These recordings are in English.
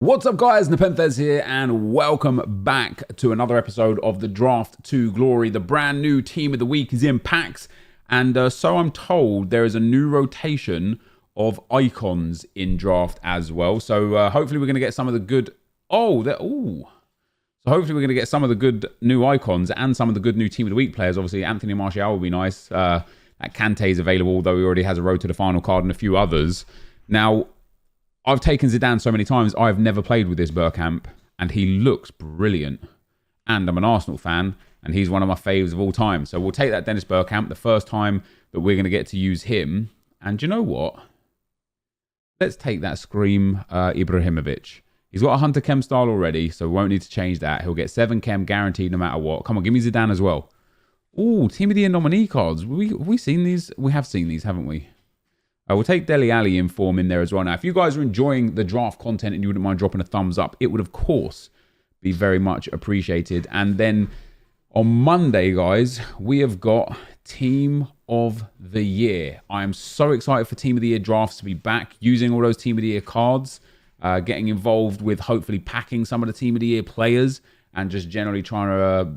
What's up, guys? NepentheZ here, and welcome back to another episode of the Draft to Glory. The brand new team of the week is in packs, and so I'm told there is a new rotation of icons in draft as well. So hopefully we're going to get some of the good. So hopefully we're going to get some of the good new icons and some of the good new team of the week players. Obviously, Anthony Martial will be nice. That Kante is available, although he already has a road to the final card and a few others. Now, I've taken Zidane so many times, I've never played with this Bergkamp, and he looks brilliant. And I'm an Arsenal fan, and he's one of my faves of all time. So we'll take that Dennis Bergkamp, the first time that we're going to get to use him. And you know what? Let's take that Scream Ibrahimovic. He's got a Hunter Chem style already, so we won't need to change that. He'll get 7 Chem guaranteed no matter what. Come on, give me Zidane as well. Ooh, Team of the Year nominee cards. Have we seen these? We have seen these, haven't we? We'll take Dele Alli in form in there as well. Now, if you guys are enjoying the draft content and you wouldn't mind dropping a thumbs up, it would, of course, be very much appreciated. And then on Monday, guys, we have got Team of the Year. I am so excited for Team of the Year drafts to be back, using all those Team of the Year cards, getting involved with hopefully packing some of the Team of the Year players, and just generally trying to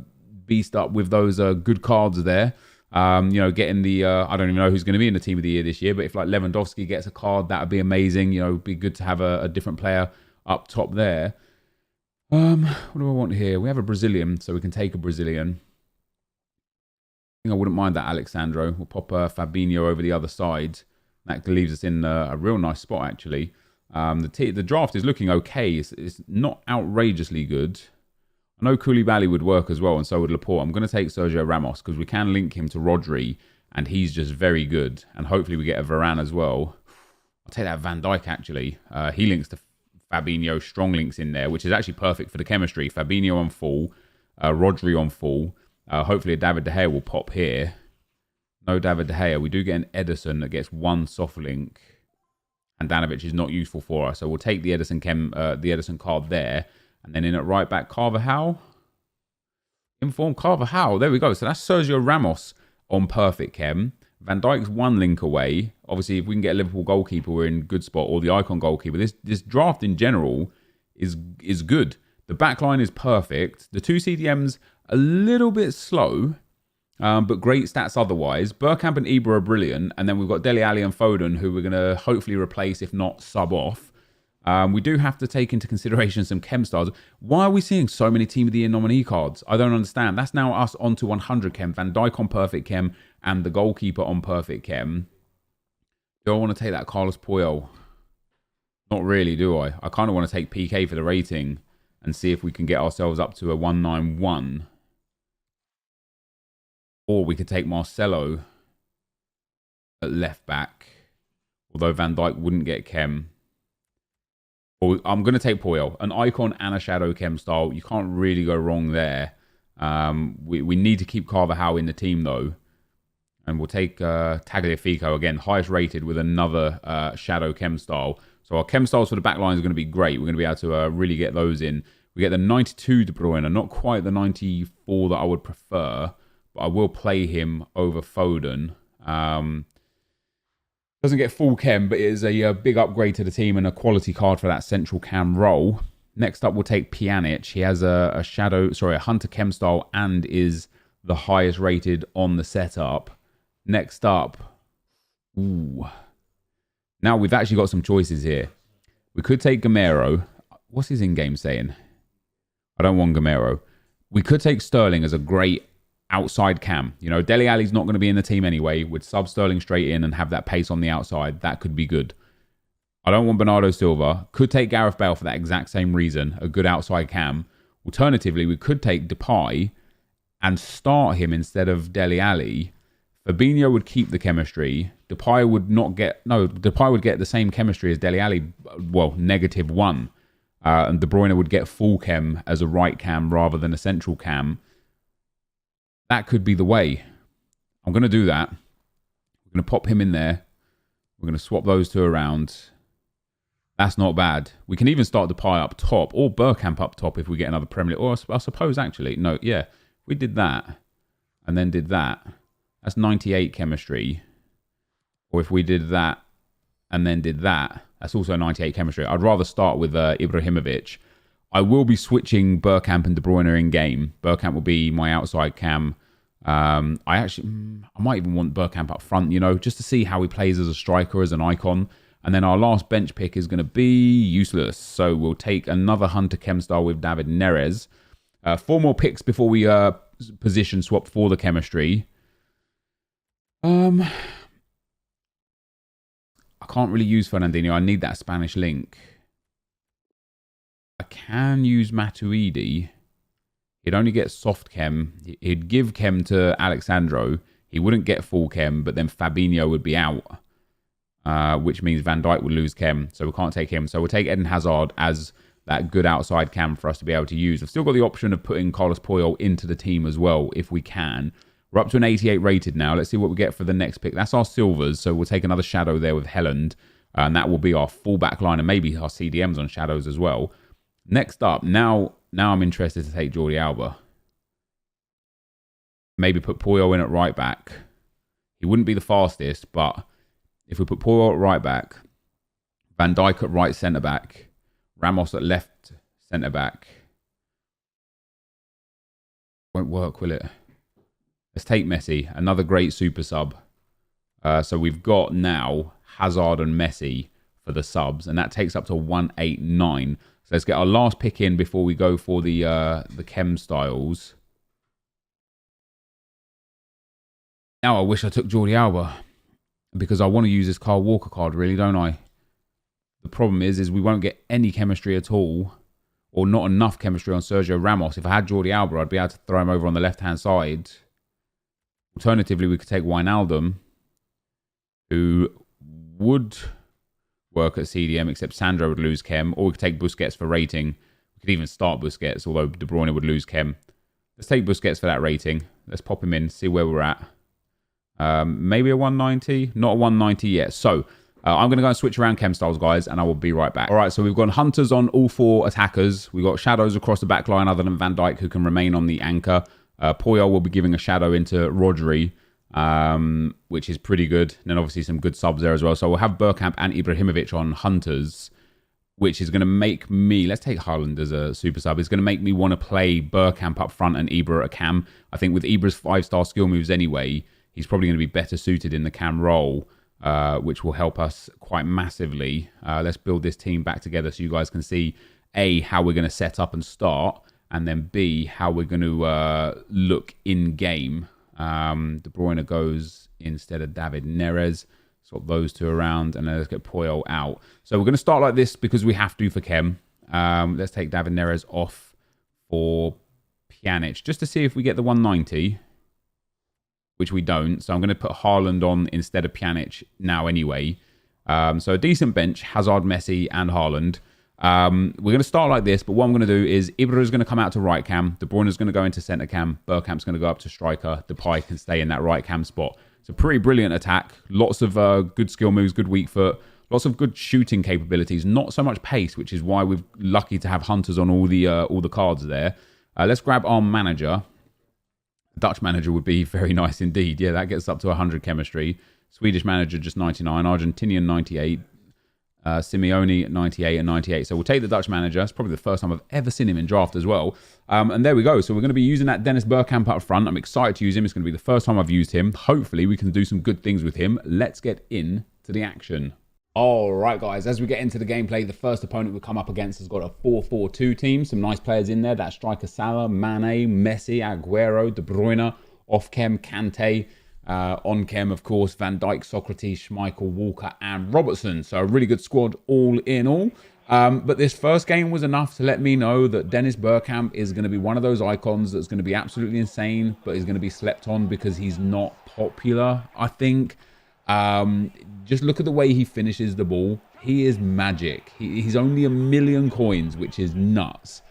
beast up with those good cards there. Getting the, I don't even know who's going to be in the team of the year this year, but if like Lewandowski gets a card, that would be amazing. It'd be good to have a different player up top there. What do I want here? We have a Brazilian, so we can take a Brazilian. I think I wouldn't mind that Alexandro. We'll pop Fabinho over the other side. That leaves us in a real nice spot, actually. The draft is looking okay. It's not outrageously good. I know Koulibaly would work as well, and so would Laporte. I'm going to take Sergio Ramos because we can link him to Rodri, and he's just very good. And hopefully we get a Varane as well. I'll take that Van Dijk, actually. He links to Fabinho, strong links in there, which is actually perfect for the chemistry. Fabinho on full, Rodri on full. Hopefully a David De Gea will pop here. No David De Gea. We do get an Ederson that gets 1 soft link. And Handanovic is not useful for us, so we'll take the Ederson card there. And then in at right back, Carvajal. Inform Carvajal. There we go. So that's Sergio Ramos on perfect chem. Van Dijk's 1 link away. Obviously, if we can get a Liverpool goalkeeper, we're in good spot. Or the icon goalkeeper. This draft in general is good. The back line is perfect. The 2 CDMs a little bit slow, but great stats otherwise. Bergkamp and Ibra are brilliant. And then we've got Dele Alli and Foden, who we're going to hopefully replace, if not sub off. We do have to take into consideration some chem stars. Why are we seeing so many Team of the Year nominee cards? I don't understand. That's now us on to 100 chem. Van Dijk on perfect chem and the goalkeeper on perfect chem. Do I want to take that Carlos Puyol? Not really, do I? I kind of want to take PK for the rating and see if we can get ourselves up to a 191. Or we could take Marcelo at left back. Although Van Dijk wouldn't get chem. I'm going to take Puyol, an icon and a shadow chem style. You can't really go wrong there. We need to keep Carvajal in the team, though. And we'll take Tagliafico, again, highest rated with another shadow chem style. So our chem styles for the back line is going to be great. We're going to be able to really get those in. We get the 92 De Bruyne, not quite the 94 that I would prefer. But I will play him over Foden. Doesn't get full chem, but it is a big upgrade to the team and a quality card for that central cam role. Next up, we'll take Pjanic. He has a Hunter Chem style and is the highest rated on the setup. Next up, now we've actually got some choices here. We could take Gamero. What's his in-game saying? I don't want Gamero. We could take Sterling as a great outside cam. Dele Alli's not going to be in the team anyway. Would sub Sterling straight in and have that pace on the outside. That could be good. I don't want Bernardo Silva. Could take Gareth Bale for that exact same reason. A good outside cam. Alternatively, we could take Depay and start him instead of Dele Alli. Fabinho would keep the chemistry. Depay would get the same chemistry as Dele Alli. Well, -1. And De Bruyne would get full chem as a right cam rather than a central cam. That could be the way. I'm going to do that. We're going to pop him in there. We're going to swap those 2 around. That's not bad. We can even start Depay up top or Bergkamp up top if we get another Premier League. Or I suppose actually, no, yeah. If we did that and then did that, that's 98 chemistry. Or if we did that and then did that, That's also 98 chemistry. I'd rather start with Ibrahimovic. I will be switching Bergkamp and De Bruyne in game. Bergkamp will be my outside cam. I might even want Bergkamp up front, you know, just to see how he plays as a striker, as an icon. And then our last bench pick is going to be useless. So we'll take another Hunter Chem style with David Neres. 4 more picks before we position swap for the chemistry. I can't really use Fernandinho. I need that Spanish link. I can use Matuidi. He'd only get soft chem. He'd give chem to Alexandro. He wouldn't get full chem, but then Fabinho would be out, which means Van Dijk would lose chem. So we can't take him. So we'll take Eden Hazard as that good outside cam for us to be able to use. I've still got the option of putting Carlos Puyol into the team as well, if we can. We're up to an 88 rated now. Let's see what we get for the next pick. That's our silvers. So we'll take another shadow there with Helland. And that will be our full back line and maybe our CDMs on shadows as well. Next up, now I'm interested to take Jordi Alba. Maybe put Puyol in at right back. He wouldn't be the fastest, but if we put Puyol at right back, Van Dijk at right centre back, Ramos at left centre back. Won't work, will it? Let's take Messi, another great super sub. So we've got now Hazard and Messi for the subs, and that takes up to 189. So let's get our last pick in before we go for the chem styles. Now I wish I took Jordi Alba because I want to use this Kyle Walker card, really, don't I? The problem is we won't get any chemistry at all, or not enough chemistry on Sergio Ramos. If I had Jordi Alba, I'd be able to throw him over on the left-hand side. Alternatively, we could take Wijnaldum, who would work at CDM, except Sandro would lose chem, or we could take Busquets for rating. We could even start Busquets, although De Bruyne would lose chem. Let's take Busquets for that rating. Let's pop him in, see where we're at. Maybe a 190, not a 190 yet. So I'm going to go and switch around chem styles, guys, and I will be right back. All right, so we've got hunters on all 4 attackers. We've got shadows across the back line other than Van Dijk, who can remain on the anchor. Puyol will be giving a shadow into Rodri, which is pretty good. And then obviously some good subs there as well. So we'll have Bergkamp and Ibrahimovic on hunters, which is going to make me... Let's take Haaland as a super sub. It's going to make me want to play Bergkamp up front and Ibra at cam. I think with Ibra's 5-star skill moves anyway, he's probably going to be better suited in the cam role, which will help us quite massively. Let's build this team back together so you guys can see, A, how we're going to set up and start, and then B, how we're going to look in-game. De Bruyne goes instead of David Neres. Swap those 2 around, and then let's get Puyol out. So we're going to start like this because we have to for chem. Let's take David Neres off for Pjanic, just to see if we get the 190, which we don't. So I'm going to put Haaland on instead of Pjanic now anyway. So a decent bench, Hazard, Messi, and Haaland. We're going to start like this, but what I'm going to do is Ibra is going to come out to right cam, De Bruyne is going to go into centre cam, Bergkamp's going to go up to striker, Depay can stay in that right cam spot. It's a pretty brilliant attack, lots of good skill moves, good weak foot, lots of good shooting capabilities, not so much pace, which is why we're lucky to have hunters on all the cards there. Let's grab our manager. Dutch manager would be very nice indeed. Yeah, that gets up to 100 chemistry. Swedish manager just 99, Argentinian 98. Simeone 98 and 98. So we'll take the Dutch manager. It's probably the first time I've ever seen him in draft as well. And there we go. So we're going to be using that Dennis Bergkamp up front. I'm excited to use him. It's going to be the first time I've used him. Hopefully we can do some good things with him. Let's get into the action. All right, guys, as we get into the gameplay, the first opponent we come up against has got a 4-4-2 team. Some nice players in there. That striker Salah, Mane, Messi, Aguero, De Bruyne, off-chem, Kante. On chem, of course, Van Dijk, Socrates, Schmeichel, Walker, and Robertson. So a really good squad all in all. But this first game was enough to let me know that Dennis Bergkamp is going to be one of those icons that's going to be absolutely insane, but is going to be slept on because he's not popular, I think. Just look at the way he finishes the ball. He is magic. He's only 1 million coins, which is nuts.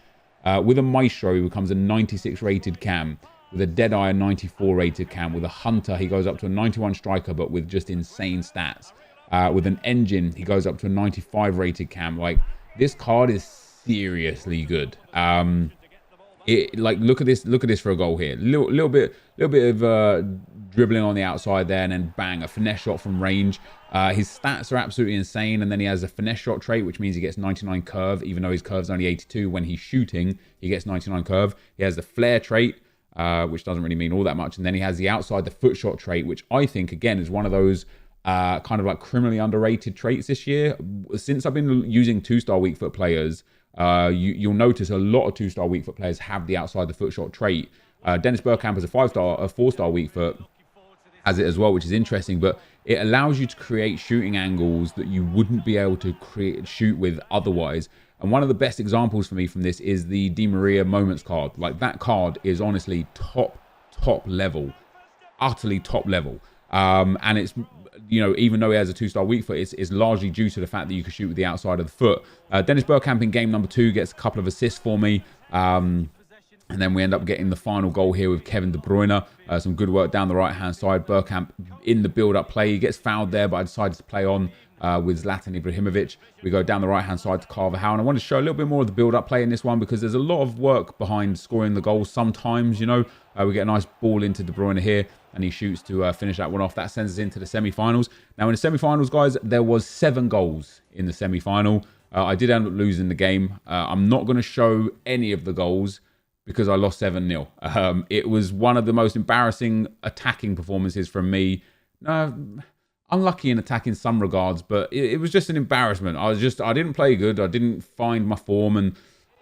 With a Maestro, he becomes a 96 rated cam. With a Deadeye, a 94 rated cam. With a Hunter, he goes up to a 91 striker, but with just insane stats. With an Engine, he goes up to a 95 rated cam. Like, this card is seriously good. It like look at this for a goal here. Little bit of dribbling on the outside there, and then bang, a finesse shot from range. His stats are absolutely insane, and then he has a finesse shot trait, which means he gets 99 curve, even though his curve's only 82. When he's shooting, he gets 99 curve. He has the flare trait, which doesn't really mean all that much, and then he has the outside the foot shot trait, which I think again is one of those kind of like criminally underrated traits this year. Since I've been using 2-star weak foot players, you'll notice a lot of 2-star weak foot players have the outside the foot shot trait. Dennis Bergkamp is a 4-star weak foot, has it as well, which is interesting, but it allows you to create shooting angles that you wouldn't be able to shoot with otherwise. And one of the best examples for me from this is the Di Maria Moments card. Like, that card is honestly top level, utterly top level. And it's, you know, even though he has a 2-star weak foot, it's largely due to the fact that you can shoot with the outside of the foot. Dennis Bergkamp in game number 2 gets a couple of assists for me. And then we end up getting the final goal here with Kevin De Bruyne. Some good work down the right-hand side. Bergkamp in the build-up play. He gets fouled there, but I decided to play on with Zlatan Ibrahimovic. We go down the right-hand side to Carvajal. And I want to show a little bit more of the build-up play in this one, because there's a lot of work behind scoring the goals sometimes, you know. We get a nice ball into De Bruyne here, and he shoots to finish that one off. That sends us into the semi-finals. Now, in the semi-finals, guys, there was 7 goals in the semi-final. I did end up losing the game. I'm not going to show any of the goals, because I lost 7-0. It was one of the most embarrassing attacking performances from me. Unlucky in attack in some regards, but it was just an embarrassment. I didn't play good. I didn't find my form. And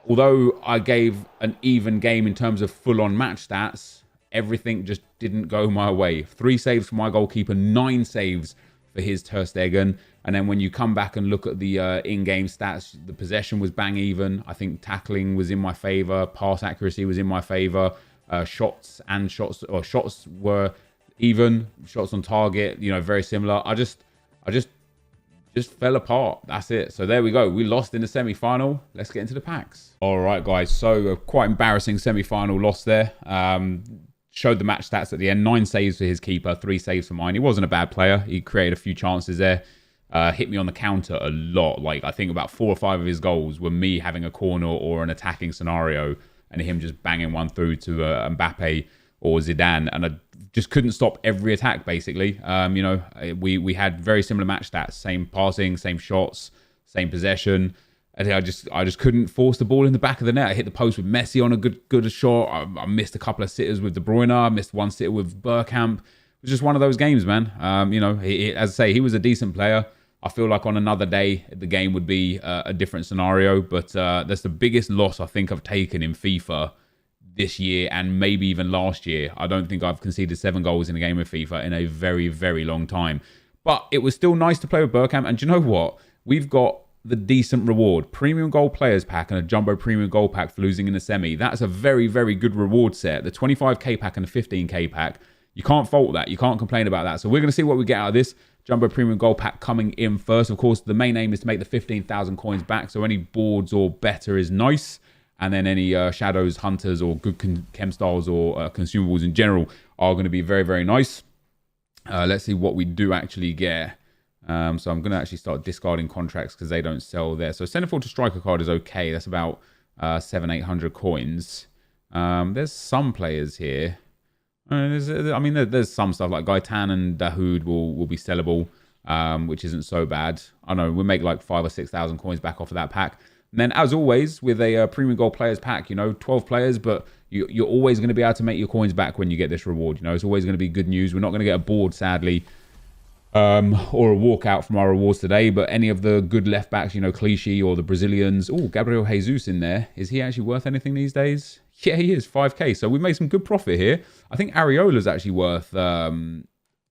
although I gave an even game in terms of full-on match stats, everything just didn't go my way. 3 saves for my goalkeeper, 9 saves for his Ter Stegen. And then when you come back and look at the in-game stats, the possession was bang even. I think tackling was in my favour. Pass accuracy was in my favour. Shots were even. Shots on target, you know, very similar. I just fell apart. That's it. So there we go. We lost in the semi-final. Let's get into the packs. All right, guys. So a quite embarrassing semi-final loss there. Showed the match stats at the end. 9 saves for his keeper, 3 saves for mine. He wasn't a bad player. He created a few chances there. Hit me on the counter a lot. Like, I think about 4 or 5 of his goals were me having a corner or an attacking scenario, and him just banging one through to Mbappe or Zidane. And I just couldn't stop every attack, basically. You know, we had very similar match stats. Same passing, same shots, same possession. And I just couldn't force the ball in the back of the net. I hit the post with Messi on a good shot. I missed a couple of sitters with De Bruyne. I missed one sitter with Bergkamp. It was just one of those games, man. You know, as I say, he was a decent player. I feel like on another day, the game would be a different scenario. But that's the biggest loss I think I've taken in FIFA this year, and maybe even last year. I don't think I've conceded 7 goals in a game of FIFA in a very, very long time. But it was still nice to play with Bergkamp. And do you know what? We've got the decent reward. Premium Gold Players Pack and a Jumbo Premium Gold Pack for losing in the semi. That's a very, very good reward set. The 25k pack and the 15k pack. You can't fault that. You can't complain about that. So we're going to see what we get out of this Jumbo Premium Gold Pack coming in first. Of course, the main aim is to make the 15,000 coins back. So any boards or better is nice. And then any shadows, hunters, or good chem styles or consumables in general are going to be very, very nice. Let's see what we do actually get. So I'm going to actually start discarding contracts because they don't sell there. So Centerfold to Striker card is okay. That's about 700-800 coins. There's some players here. There's some stuff like Gaetan and Dahoud will be sellable, which isn't so bad. I know we'll make like 5,000 or 6,000 coins back off of that pack. And then, as always, with a Premium Gold Players pack, you know, 12 players, but you're always going to be able to make your coins back when you get this reward. You know, it's always going to be good news. We're not going to get a board, sadly, or a walkout from our rewards today, but any of the good left backs, you know, Clichy or the Brazilians. Oh, Gabriel Jesus in there. Is he actually worth anything these days? Yeah, he is. 5k. So we've made some good profit here. I think Areola's actually worth a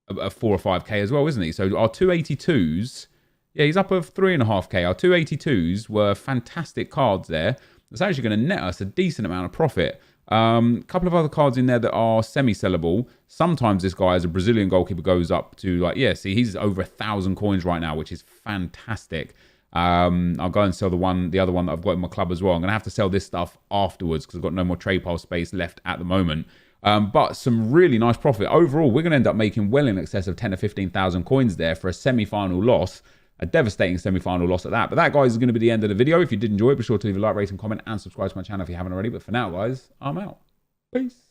4 or 5k as well, isn't he? So our 282s, yeah, he's up of 3.5k. Our 282s were fantastic cards there. It's actually going to net us a decent amount of profit. Couple of other cards in there that are semi-sellable. Sometimes this guy, as a Brazilian goalkeeper, goes up to like, yeah, see, he's over 1,000 coins right now, which is fantastic. I'll go and sell the other one that I've got in my club as well. I'm going to have to sell this stuff afterwards because I've got no more trade pile space left at the moment. But some really nice profit. Overall, we're going to end up making well in excess of 10 or 15,000 coins there for a semi-final loss. A devastating semi-final loss at that. But that, guys, is going to be the end of the video. If you did enjoy it, be sure to leave a like, rate, and comment, and subscribe to my channel if you haven't already. But for now, guys, I'm out. Peace.